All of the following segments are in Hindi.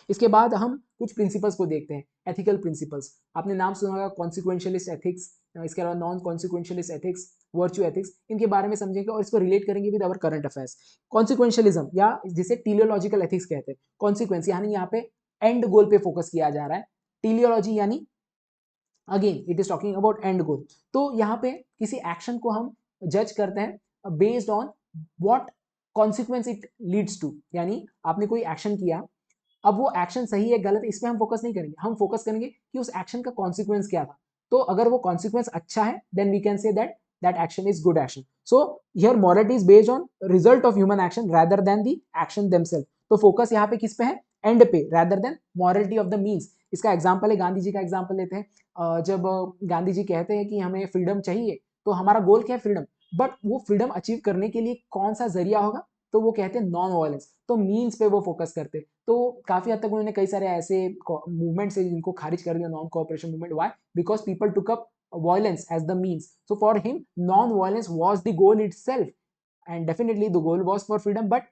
इसके बाद हम कुछ प्रिंसिपल्स को देखते हैं, एथिकल प्रिंसिपल्स। आपने नाम सुना होगा कॉन्सिक्वेंशियलिस्ट एथिक्स, इसके अलावा नॉन कॉन्सिक्वेंशियलिस्ट एथिक्स, वर्च्यू एथिक्स, इनके बारे में समझेंगे और इसको रिलेट करेंगे विद अवर करंट अफेयर्स। कॉन्सिक्वेंशियलिज्म या जिसे टीलियोलॉजिकल एथिक्स कहते हैं, कॉन्सिक्वेंस यानी यहाँ पे एंड गोल पे फोकस किया जा रहा है, टीलियोलॉजी यानी again it is talking about end goal. तो यहाँ पे किसी एक्शन को हम जज करते हैं based on what consequence it leads to, यानी आपने कोई एक्शन किया, अब वो एक्शन सही है गलत इस पे हम फोकस नहीं करेंगे, हम फोकस करेंगे कि उस एक्शन का कॉन्सिक्वेंस क्या था। तो अगर वो कॉन्सिक्वेंस अच्छा है then we can say that that action is good action. So here morality is based on result of human action rather than the action themselves. तो फोकस यहाँ पे किस पे है, एंड पे, rather than morality of the means. इसका एग्जाम्पल है, गांधी जी का एग्जाम्पल लेते हैं। जब गांधी जी कहते हैं कि हमें फ्रीडम चाहिए, तो हमारा गोल क्या है, फ्रीडम। बट वो फ्रीडम अचीव करने के लिए कौन सा जरिया होगा, तो वो कहते हैं नॉन वायलेंस, तो मीन्स पे वो फोकस करते हैं। तो काफी हद तक उन्होंने कई सारे ऐसे मूवमेंट्स है जिनको खारिज कर दिया, non cooperation movement. Why? Because people took up violence as the means. So for him non-violence was the goal itself, and definitely the goal was for freedom, but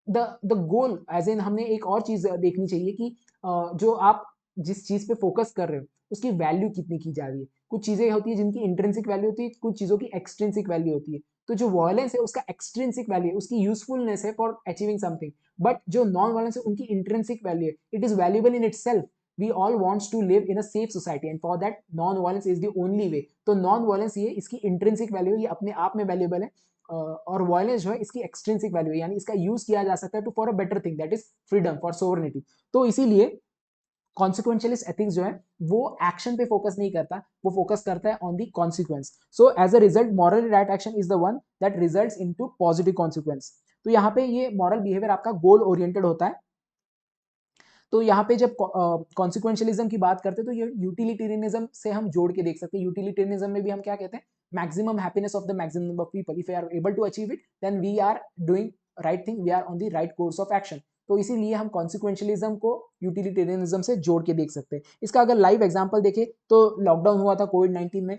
the goal as in हमने एक और चीज देखनी चाहिए कि जो आप जिस चीज पे फोकस कर रहे हो उसकी वैल्यू कितनी की जा रही है। कुछ चीजें होती है जिनकी इंट्रिंसिक वैल्यू होती है, कुछ चीजों की एक्सट्रिंसिक वैल्यू होती है। तो जो वायलेंस है उसका एक्सट्रिंसिक वैल्यू है, उसकी यूजफुलनेस है फॉर अचीविंग समथिंग। बट जो नॉन वायलेंस है उनकी इंट्रिंसिक वैल्यू है, it is valuable in itself. We all wants to live in a safe society and for that non violence is the only way. तो नॉन वायलेंस ये इसकी इंट्रिंसिक वैल्यू है, ये अपने आप में वैल्यूएबल है। और वायलेंस जो है इसकी एक्सट्रिंसिक वैल्यू है, यानी इसका यूज किया जा सकता है to for a better thing, that is freedom for sovereignty. तो इसीलिए कॉन्सिक्वेंशियलिस्ट एथिक्स जो है वो एक्शन पे फोकस नहीं करता, वो फोकस करता है on the consequence. So as a result moral right action is the one that results into positive consequence. तो यहाँ पे ये मॉरल बिहेवियर आपका गोल ओरिएंटेड होता है। तो यहाँ पे जब कॉन्सिक्वेंशियलिज्म की बात करते हैं तो ये यूटिलिटेरियनिज्म से हम जोड़ के देख सकते हैं। यूटिलिटेरियनिज्म में भी हम क्या कहते हैं, maximum happiness of the maximum number of people, if we are able to achieve it then we are doing right thing, we are on the right course of action. तो इसीलिए हम कॉन्सिक्वेंशियलिज्म को यूटिलिटेरियनिज्म से जोड़ के देख सकते हैं। इसका अगर लाइव एग्जाम्पल देखें तो लॉकडाउन हुआ था कोविड-19 में।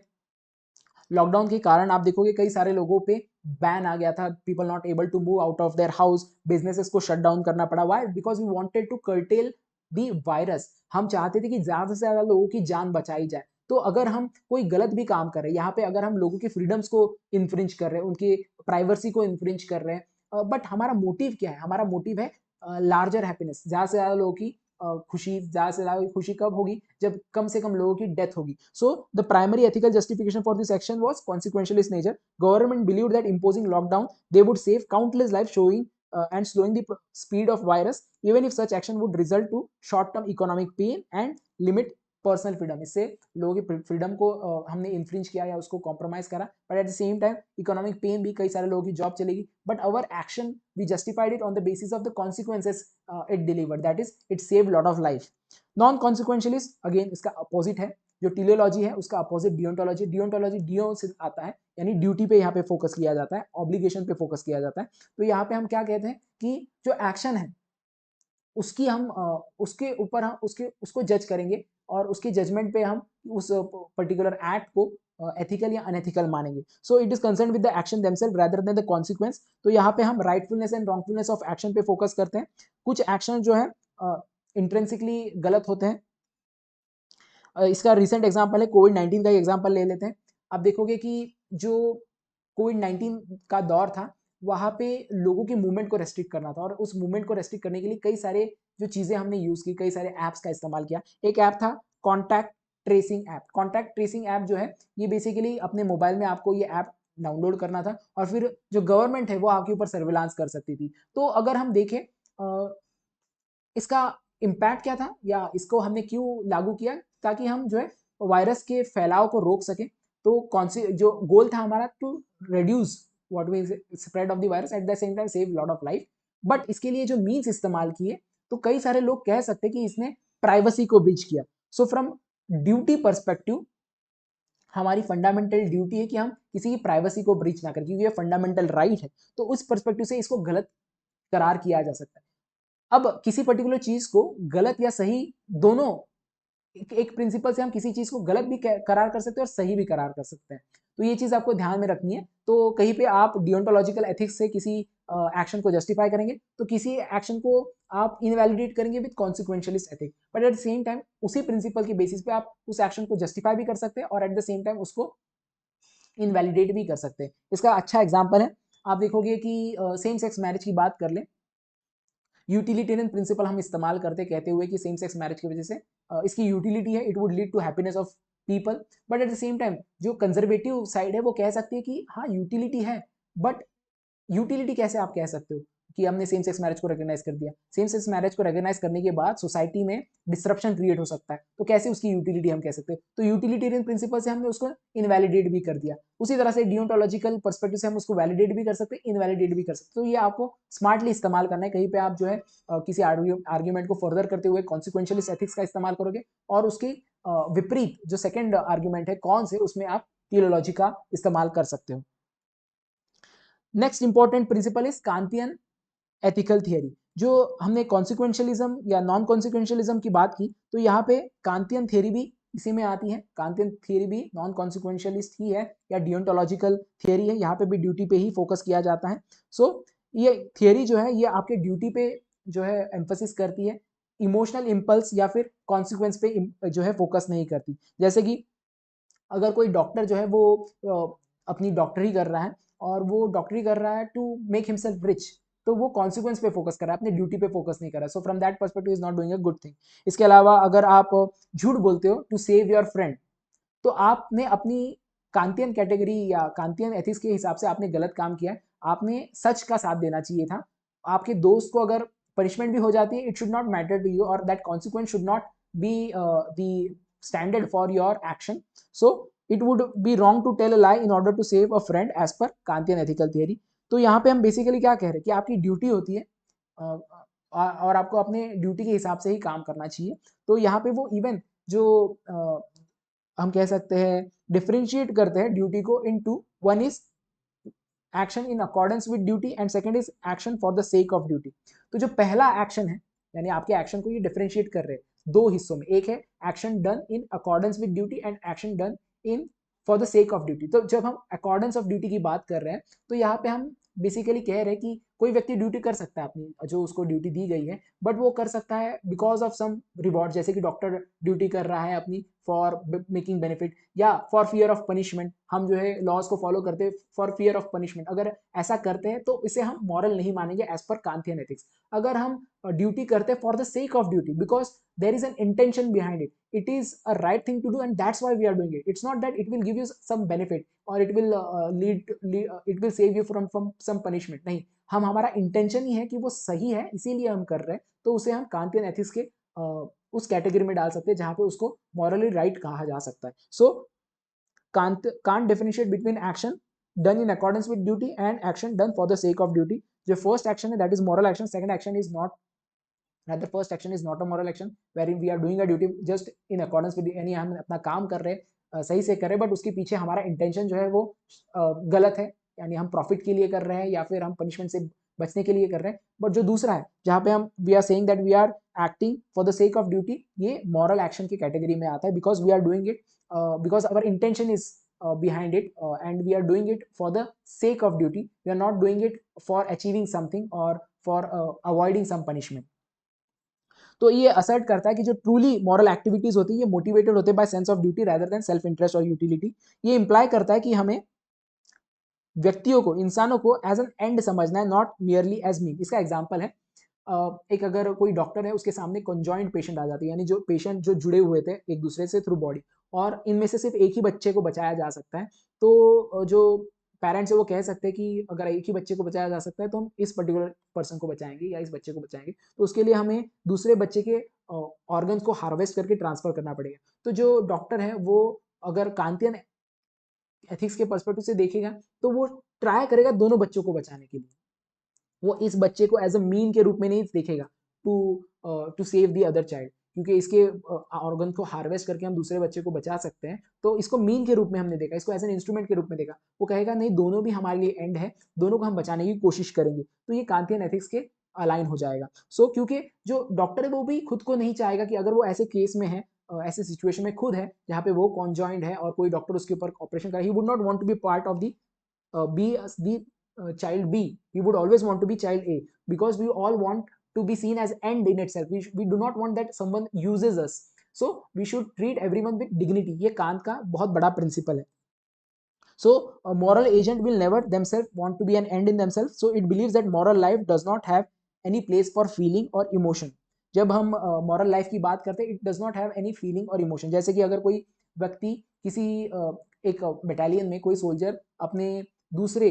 लॉकडाउन के कारण आप देखोगे कई सारे लोगों पे बैन आ गया था, people not able to move out of their house, businesses को शट डाउन करना पड़ा। Why? Because we wanted to curtail the virus. हम चाहते थे कि ज्यादा से ज्यादा लोगों की जान बचाई जाए। तो अगर हम कोई गलत भी काम कर रहे हैं यहाँ पे, अगर हम लोगों के फ्रीडम्स को इन्फ्रिंज कर रहे हैं, उनकी प्राइवेसी को इन्फ्रिंज कर रहे हैं, बट हमारा मोटिव क्या है, हमारा मोटिव है लार्जर हैप्पीनेस, ज्यादा से ज्यादा लोगों की खुशी। ज्यादा से ज्यादा खुशी कब होगी, जब कम से कम लोगों की डेथ होगी। So the primary ethical justification for this action was consequentialist nature. Government believed that imposing lockdown they would save countless lives, showing and slowing the speed of virus, even if such action would result to short term economic pain and limit personal freedom. इससे लोगों की फ्रीडम को हमने इन्फ्रिंज किया या उसको कॉम्प्रोमाइज करा, but at the same time economic pain भी, कई सारे लोगों की जॉब चलेगी, but our action we justified it on the basis of the consequences it delivered, that is it save lot of life. Non consequentialist again इसका अपोजिट है। जो टीलियोलॉजी है उसका अपोजिट डियोंटोलॉजी। डियोंटोलॉजी डियो से आता है, यानी ड्यूटी पे यहाँ पे फोकस किया जाता है, ऑब्लिगेशन पे फोकस किया जाता है। तो यहाँ पे हम क्या कहते हैं कि जो एक्शन है उसकी हम उसके ऊपर हम उसको जज करेंगे और उसके जजमेंट पे हम उस पर्टिकुलर एक्ट को एथिकल या अनएथिकल मानेंगे। So it is concern with the action themselves rather than the consequence. तो यहाँ पे हम rightfulness and wrongfulness of action पे फोकस करते हैं। कुछ एक्शन जो है इंट्रेंसिकली गलत होते हैं। इसका रिसेंट एग्जाम्पल है कोविड-19 का एग्जाम्पल ले लेते हैं। आप देखोगे कि जो कोविड-19 का दौर था वहाँ पे लोगों की मूवमेंट को रेस्ट्रिक्ट करना था, और उस मूवमेंट को रेस्ट्रिक्ट करने के लिए कई सारे जो चीजें हमने यूज की, कई सारे ऐप्स का इस्तेमाल किया। एक ऐप था contact tracing app. Contact tracing app जो है ये बेसिकली अपने मोबाइल में आपको ये ऐप डाउनलोड करना था और फिर जो गवर्नमेंट है वो आपके ऊपर सर्विलांस कर सकती थी। तो अगर हम देखें इसका इम्पैक्ट क्या था या इसको हमने क्यों लागू किया, ताकि हम जो है वायरस के फैलाव को रोक सकें। तो कौन सी जो गोल था हमारा, to reduce what we spread of the virus, at the same time save lot of life. But इसके लिए जो मीन्स इस्तेमाल किए तो कई सारे लोग कह सकते हैं कि इसने प्राइवेसी को ब्रीच किया। सो फ्रॉम ड्यूटी परस्पेक्टिव हमारी फंडामेंटल ड्यूटी है कि हम किसी की प्राइवेसी को ब्रीच ना करें, क्योंकि ये फंडामेंटल राइट है। तो उस परस्पेक्टिव से इसको गलत करार किया जा सकता है। अब किसी पर्टिकुलर चीज को गलत या सही दोनों, एक प्रिंसिपल से हम किसी चीज को गलत भी करार कर सकते हैं और सही भी करार कर सकते हैं। तो ये चीज आपको ध्यान में रखनी है। तो कहीं पे आप डियोंटोलॉजिकल एथिक्स से किसी एक्शन को जस्टिफाई करेंगे तो किसी एक्शन को आप इनवैलिडेट करेंगे with consequentialist ethic, but at the same time उसी प्रिंसिपल की बेसिस पे आप उस एक्शन को जस्टिफाई भी कर सकते हैं और एट द सेम टाइम उसको इनवैलिडेट भी कर सकते हैं। इसका अच्छा एग्जाम्पल है, आप देखोगे कि सेम सेक्स मैरिज की बात कर लें, यूटिलिटेरियन प्रिंसिपल हम इस्तेमाल करते कहते हुए कि सेम सेक्स मैरिज की वजह से इसकी यूटिलिटी है, it would lead to happiness of people, but at the same time जो कंजर्वेटिव साइड है वो कह सकती है कि हाँ यूटिलिटी है, बट यूटिलिटी कैसे आप कह सकते हो कि हमने सेम सेक्स मैरिज को रिकॉग्नाइज कर दिया, सेम सेक्स मैरिज को रिकॉग्नाइज करने के बाद सोसाइटी में डिस्ट्रप्शन क्रिएट हो सकता है, तो कैसे उसकी यूटिलिटी हम कह सकते हैं, तो यूटिलिटेरियन प्रिंसिपल से हमने उसको इनवैलिडेट भी कर दिया। उसी तरह से डियोंटोलॉजिकल पर्सपेक्टिव से हम उसको वैलिडेट भी कर सकते हैं, इनवैलिडेट भी कर सकते हैं। तो ये आपको स्मार्टली इस्तेमाल करना है, कहीं पे आप जो है किसी आर्ग्यूमेंट को फर्दर करते हुए कॉन्सिक्वेंशियलिस्ट एथिक्स का इस्तेमाल करोगे और उसकी विपरीत जो सेकंड आर्ग्यूमेंट है कौन से, उसमें आप टियोलॉजी का इस्तेमाल कर सकते हो। Next important principle is Kantian ethical theory. जो हमने कॉन्सिक्वेंशियलिज्म या नॉन कॉन्सिक्वेंशियलिज्म की बात की, तो यहाँ पे कांतियन थियरी भी इसी में आती है। कांतियन थियरी भी नॉन कॉन्सिक्वेंशियलिस्ट ही है या डियोंटोलॉजिकल थियरी है, यहाँ पे भी ड्यूटी पे ही फोकस किया जाता है। सो ये थियरी जो है ये आपके ड्यूटी पे जो है एम्फोसिस करती है, इमोशनल इम्पल्स या फिर कॉन्सिक्वेंस पे जो है फोकस नहीं करती। जैसे कि अगर कोई डॉक्टर जो है वो अपनी डॉक्टरी कर रहा है और वो डॉक्टरी कर रहा है टू मेक हिमसेल्फ रिच, तो वो कॉन्सिक्वेंस पे फोकस कर रहा है, अपने ड्यूटी पे फोकस नहीं कर रहा है। So from that perspective is not doing a good thing. इसके अलावा अगर आप झूठ बोलते हो टू सेव योर फ्रेंड, तो आपने अपनी कांतियन कैटेगरी या कांतियन एथिक्स के हिसाब से आपने गलत काम किया है, आपने सच का साथ देना चाहिए था। आपके दोस्त को अगर पनिशमेंट भी हो जाती है, it should not matter to you और that consequence should not be the standard for your action. So it would be wrong to tell a lie in order to save a friend as per Kantian ethical theory. तो यहाँ पे हम बेसिकली क्या कह रहे हैं कि आपकी ड्यूटी होती है और आपको अपने ड्यूटी के हिसाब से ही काम करना चाहिए। तो यहाँ पे वो इवन जो हम कह सकते हैं डिफरेंशिएट करते हैं ड्यूटी को into, one is action in accordance with duty and second is action for the sake of duty. तो जो पहला एक्शन है, यानी आपके एक्शन को ये डिफरेंशिएट कर रहे हैं दो हिस्सों में, एक है action done in accordance with duty and action done in for the sake of duty. तो जब हम अकॉर्डेंस ऑफ ड्यूटी की बात कर रहे हैं, तो यहाँ पे हम बेसिकली कह रहे हैं कि कोई व्यक्ति ड्यूटी कर सकता है अपनी, जो उसको ड्यूटी दी गई है, बट वो कर सकता है बिकॉज ऑफ सम रिवॉर्ड, जैसे कि डॉक्टर ड्यूटी कर रहा है अपनी फॉर मेकिंग बेनिफिट या फॉर फियर ऑफ पनिशमेंट। हम जो है लॉज को फॉलो करते हैं फॉर फियर ऑफ पनिशमेंट, अगर ऐसा करते हैं तो इसे हम मॉरल नहीं मानेंगे एज पर कांतियन एथिक्स। अगर हम ड्यूटी करते हैं for the sake of duty because there is an intention behind it, it is a right thing to do and that's why we are doing it. It's not that it will give you some benefit or it will it will save you from some punishment. नहीं, हम हमारा इंटेंशन ही है कि वो सही है इसीलिए हम कर रहे हैं, तो उसे हम कांतियन एथिक्स के उस कैटेगरी में डाल सकते हैं जहां पे उसको मॉरली राइट कहा जा सकता है। सो can't differentiate between action done in accordance with duty and action done for the sake of duty. जो फर्स्ट एक्शन है that is moral action, second action is not, that the first action is not a moral action wherein we are doing a duty just in accordance with, यानी हम अपना काम कर रहे हैं सही से कर रहे हैं, बट उसके पीछे हमारा इंटेंशन जो है वो गलत है, यानी हम प्रॉफिट के लिए कर रहे हैं या फिर हम पनिशमेंट से बचने के लिए कर रहे हैं। बट जो दूसरा है जहाँ पे हम we are saying that we are acting for the sake of duty, ये मॉरल एक्शन की कैटेगरी में आता है because we are doing it because our intention is behind it and we are doing it for the sake of duty. We are not doing it for achieving something or for avoiding some punishment. तो ये असर्ट करता है कि जो ट्रूली मॉरल एक्टिविटीज होती है ये मोटिवेटेड होते हैं by sense of duty rather than self interest और यूटिलिटी। ये इंप्लाई करता है कि हमें व्यक्तियों को, इंसानों को एज एन एंड समझना है, नॉट मियरली एज मीन। इसका एग्जांपल है एक अगर कोई डॉक्टर है उसके सामने कंजॉइंट पेशेंट आ जाती है, यानी जो पेशेंट जो जुड़े हुए थे एक दूसरे से थ्रू बॉडी, और इनमें से सिर्फ एक ही बच्चे को बचाया जा सकता है, तो जो पेरेंट्स है वो कह सकते हैं कि अगर एक ही बच्चे को बचाया जा सकता है तो हम इस पर्टिकुलर पर्सन को बचाएंगे या इस बच्चे को बचाएंगे, तो उसके लिए हमें दूसरे बच्चे के ऑर्गन्स को हार्वेस्ट करके ट्रांसफर करना पड़ेगा। तो जो डॉक्टर है वो अगर कांतियन एथिक्स के पर्सपेक्टिव से देखेगा तो वो ट्राई करेगा दोनों बच्चों को बचाने के लिए, वो इस बच्चे को एज अ मीन के रूप में नहीं देखेगा to save the other child, क्योंकि इसके ऑर्गन को हार्वेस्ट करके हम दूसरे बच्चे को बचा सकते हैं, तो इसको मीन के रूप में हमने देखा, इसको एज एन इंस्ट्रूमेंट के रूप में देखा। वो कहेगा नहीं, दोनों भी हमारे लिए एंड है, दोनों को हम बचाने की कोशिश करेंगे, तो ये कांतियन एथिक्स के अलाइन हो जाएगा। सो क्योंकि जो डॉक्टर है वो भी खुद को नहीं चाहेगा कि अगर वो ऐसे केस में है, ऐसे सिचुएशन में खुद है जहाँ पे वो कॉन्जॉइंड है और कोई डॉक्टर उसके ऊपर ऑपरेशन करे, he would not want to be part of the be the child B. We would always want to be child A because we all want to be seen as end in itself. We do not want that someone uses us. So we should treat everyone with dignity. ये कांत का बहुत बड़ा प्रिंसिपल है. So a moral agent will never themselves want to be an end in themselves. So it believes that moral life does not have any place for feeling or emotion. जब हम moral life की बात करते हैं, it does not have any feeling और emotion. जैसे कि अगर कोई व्यक्ति किसी एक बटालियन में कोई सोल्जर अपने दूसरे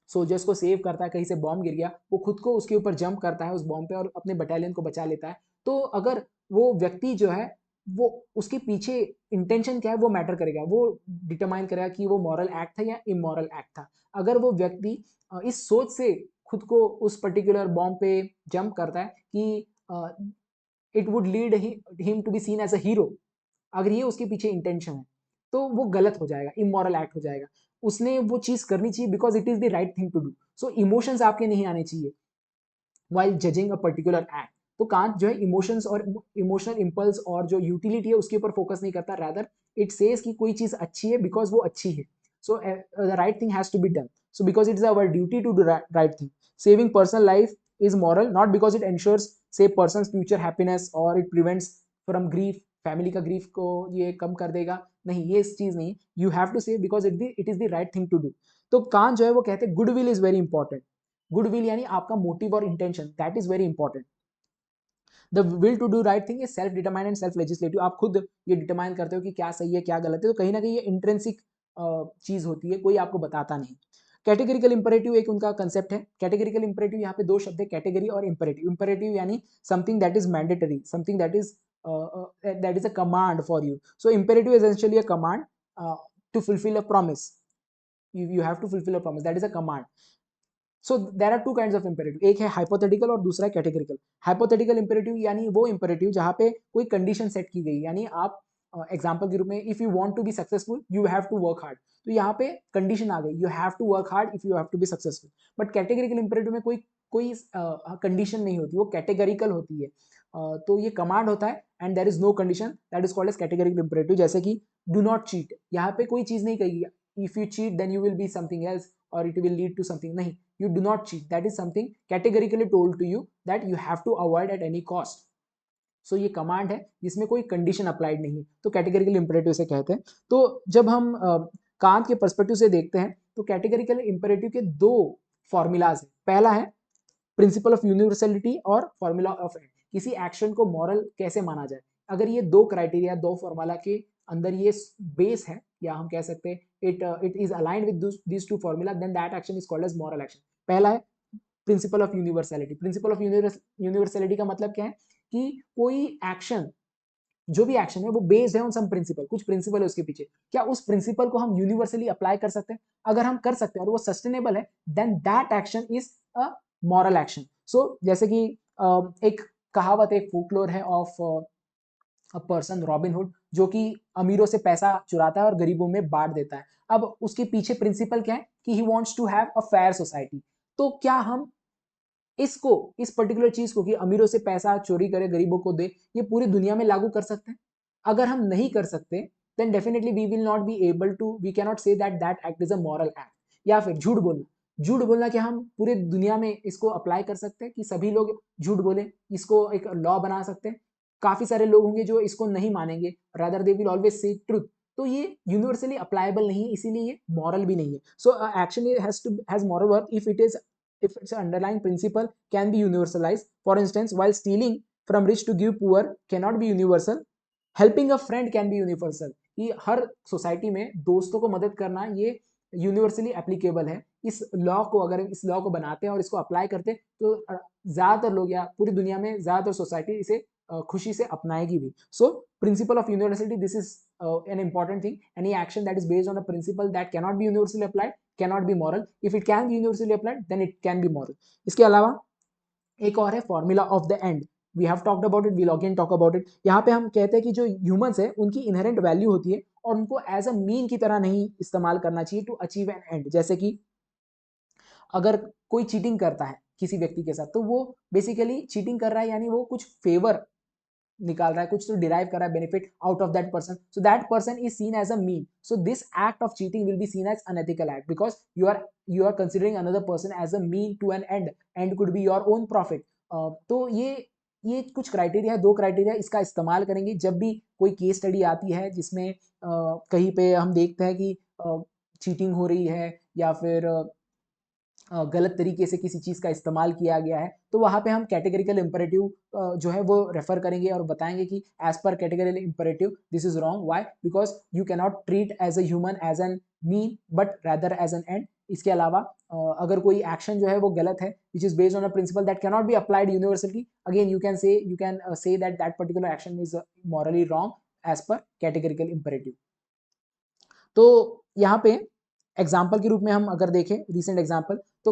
सोल्जर्स को सेव करता है, कहीं से बॉम्ब गिर गया, वो खुद को उसके ऊपर जंप करता है उस बॉम्ब पे और अपने बटालियन को बचा लेता है. तो अगर वो व्यक्ति जो है वो उसके पीछे इंटेंशन क्या है वो मैटर करेगा, वो डिटरमाइन करेगा कि वो मॉरल एक्ट था या इमोरल एक्ट था. अगर वो व्यक्ति इस सोच से खुद को उस पर्टिकुलर बॉम्ब पे जंप करता है कि it would lead him to be seen as a hero, अगर ये उसके पीछे इंटेंशन है तो वो गलत हो जाएगा, इमोरल एक्ट हो जाएगा. उसने वो चीज करनी चाहिए because it is the right thing to do. So emotions आपके नहीं आने चाहिए while judging a particular act. तो कांट जो है इमोशंस और इमोशनल इंपल्स और जो यूटिलिटी है उसके ऊपर फोकस नहीं करता, रादर इट सेज कि कोई चीज अच्छी है बिकॉज वो अच्छी है. So the right thing has to be done. So because it is our duty to do right thing. Saving personal life is moral not because it ensures say person's future happiness or it prevents from grief, family का ग्रीफ को ये कम कर देगा, नहीं ये इस चीज नहीं. You have to save because it is the right thing to do. तो कान जो है वो कहते हैं good will is very important. Good will यानी आपका मोटिव और intention, that is very important. The will to do right thing is self determine and self legislative. आप खुद ये डिटरमाइन करते हो कि क्या सही है क्या गलत है. तो कहीं ना कहीं ये इंट्रेंसिक चीज होती है, कोई आपको बताता नहीं. कैटेगरिकल इंपरेटिव एक उनका कंसेप्ट है. कैटेगरिकल इंपरेटिव यहाँ पे दो शब्द है, कैटेगरी और इंपरेटिव. इंपरेटिव यानी something that is mandatory, something that is a command for you. So imperative is essentially a command to fulfill a promise. You have to fulfill a promise, that is a command. So there are two kinds of imperative. एक है hypothetical और दूसरा है categorical. Hypothetical imperative यानी वो imperative जहाँ पे कोई condition set की गई, यानी आप एग्जाम्पल के रूप में if you want to be successful you have to work hard. तो यहाँ पे कंडीशन आ गई, you have to work hard if you have to be successful. But categorical imperative में कोई कंडीशन नहीं होती, वो कैटेगरिकल होती है. तो ये कमांड होता है and there is no condition, that is called as categorical imperative. जैसे कि डू नॉट चीट, यहाँ पे कोई चीज नहीं कही if you cheat then you will be something else और it will lead to something. नहीं, you do not cheat, that is something categorically told to you that you have to avoid at any cost. So ये कमांड है जिसमें कोई कंडीशन अप्लाइड नहीं है, तो कैटेगरिकल इंपरेटिव से कहते हैं. तो जब हम कांत के पर्सपेक्टिव से देखते हैं तो कैटेगरिकल इंपरेटिव के दो फॉर्मूलाज हैं. पहला है प्रिंसिपल ऑफ यूनिवर्सलिटी और फॉर्मूला ऑफ एंड. किसी एक्शन को मॉरल कैसे माना जाए, अगर ये दो क्राइटेरिया दो फॉर्मूला के अंदर ये बेस है, या हम कह सकते हैं it is aligned with these two formula, then that action is called as moral action. पहला है principal of universality. Principal of universality का मतलब क्या है कि कोई एक्शन, जो भी एक्शन है वो बेस्ड है ऑन सम प्रिंसिपल, कुछ प्रिंसिपल है उसके पीछे. क्या उस प्रिंसिपल को हम यूनिवर्सली अप्लाई कर सकते हैं? अगर हम कर सकते हैं और वो सस्टेनेबल है then that action is a moral action. So जैसे कि एक कहावत, एक फोकलोर है of a person Robin Hood, जो कि अमीरों से पैसा चुराता है और गरीबों में बांट देता है. अब उसके पीछे प्रिंसिपल क्या है कि he wants to have a fair society. तो क्या हम इसको, इस पर्टिकुलर चीज को कि अमीरों से पैसा चोरी करे गरीबों को दे, ये पूरी दुनिया में लागू कर सकते हैं? अगर हम नहीं कर सकते then definitely we will not be able to, we can not say that that act is a moral act. या फिर झूठ बोलना. झूठ बोलना क्या हम पूरे दुनिया में इसको अप्लाई कर सकते हैं कि सभी लोग झूठ बोले, इसको एक लॉ बना सकते हैं? काफी सारे लोग होंगे जो इसको नहीं मानेंगे, rather they will always say truth. तो ये यूनिवर्सली अप्लायबल नहीं है, इसीलिए ये मॉरल भी नहीं है. So action has moral worth if its underlying principle can be universalized. For instance, while stealing from rich to give poor cannot be universal, helping a friend can be universal. कि हर सोसाइटी में दोस्तों को मदद करना ये यूनिवर्सली एप्लीकेबल है. इस लॉ को, अगर इस लॉ को बनाते हैं और इसको अप्लाई करते हैं तो ज्यादातर लोग या पूरी दुनिया में ज्यादातर सोसाइटी इसे खुशी से अपनाएगी भी. So principle of universality, this is an important thing. Any action that is based on a principle that cannot be universally applied cannot be moral. If it can be universally applied then it can be moral. इसके अलावा एक और है formula of the end. We have talked about it, we'll again talk about it. यहाँ पे हम कहते हैं कि जो ह्यूमंस है उनकी इनहेरेंट वैल्यू होती है और उनको एज अ मीन की तरह नहीं इस्तेमाल करना चाहिए टू अचीव एन एंड. जैसे कि अगर कोई चीटिंग करता है किसी व्यक्ति के साथ तो वो बेसिकली चीटिंग कर रहा है, यानी वो कुछ फेवर निकाल रहा है, कुछ तो डिराइव कर रहा है benefit out of that person. So that person is seen as a mean. So this act of cheating will be seen as unethical act because you are considering another person as a mean to an end. End could be your own profit. तो ये कुछ क्राइटेरिया है, 2 क्राइटेरिया इसका इस्तेमाल करेंगे जब भी कोई केस स्टडी आती है जिसमें कहीं पे हम देखते हैं कि चीटिंग हो रही है या फिर गलत तरीके से किसी चीज़ का इस्तेमाल किया गया है, तो वहाँ पे हम कैटेगरिकल इम्पेरेटिव जो है वो रेफर करेंगे और बताएंगे कि as per categorical imperative this is wrong, why, because you can not treat as a human as an mean but rather as an end. इसके अलावा अगर कोई एक्शन जो है वो गलत है which is based on a principle that can not be applied universally, again you can say that particular action is morally wrong as per categorical imperative. तो यहाँ पे एग्जाम्पल के रूप में हम अगर देखें रिसेंट एग्जाम्पल, तो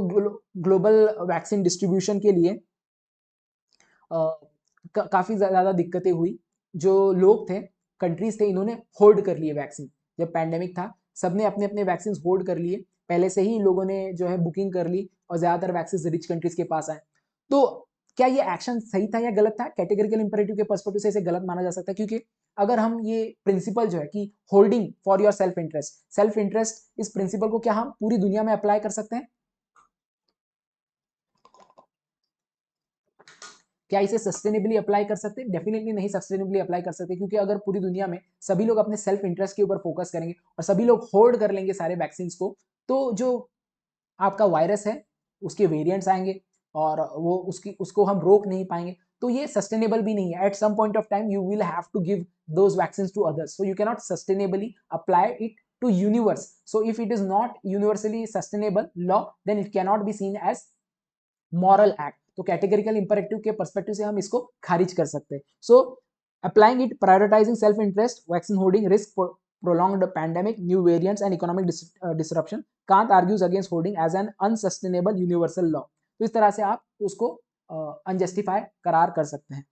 ग्लोबल वैक्सीन डिस्ट्रीब्यूशन के लिए काफ़ी ज़्यादा दिक्कतें हुई। जो लोग थे, कंट्रीज थे, इन्होंने होल्ड कर लिए वैक्सीन। जब पैंडेमिक था सबने अपने अपने वैक्सीन होल्ड कर लिए, पहले से ही लोगों ने जो है बुकिंग कर ली और ज़्यादातर वैक्सीन रिच कंट्रीज के पास आए। तो क्या ये एक्शन सही था या गलत था? कैटेगरिकल इंपेरेटिव के पर्सपेक्टिव से इसे गलत माना जा सकता है, क्योंकि अगर हम ये प्रिंसिपल जो है कि holding for your self interest, इस प्रिंसिपल को क्या हम पूरी दुनिया में अप्लाई कर सकते हैं? क्या इसे सस्टेनेबली अप्लाई कर सकते हैं? डेफिनेटली नहीं सस्टेनेबली अप्लाई कर सकते, क्योंकि अगर पूरी दुनिया में सभी लोग अपने सेल्फ इंटरेस्ट के ऊपर फोकस करेंगे और सभी लोग होल्ड कर लेंगे सारे वैक्सीन को, तो जो आपका वायरस है उसके वेरिएंट्स आएंगे और वो उसको हम रोक नहीं पाएंगे। तो ये सस्टेनेबल भी नहीं है। At some point of time you will have to give those vaccine to others, so you can not sustainably apply it to universe. So if it is not universally sustainable law, then it can not be seen as moral act. तो कैटेगरिकल इंपेरेटिव के पर्सपेक्टिव से हम इसको खारिज कर सकते हैं। So applying it, prioritising self interest, vaccine holding, risk prolonged pandemic, new variants and economic disruption, Kant argues against holding as an unsustainable universal law। तो इस तरह से आप उसको अनजस्टिफाई करार कर सकते हैं।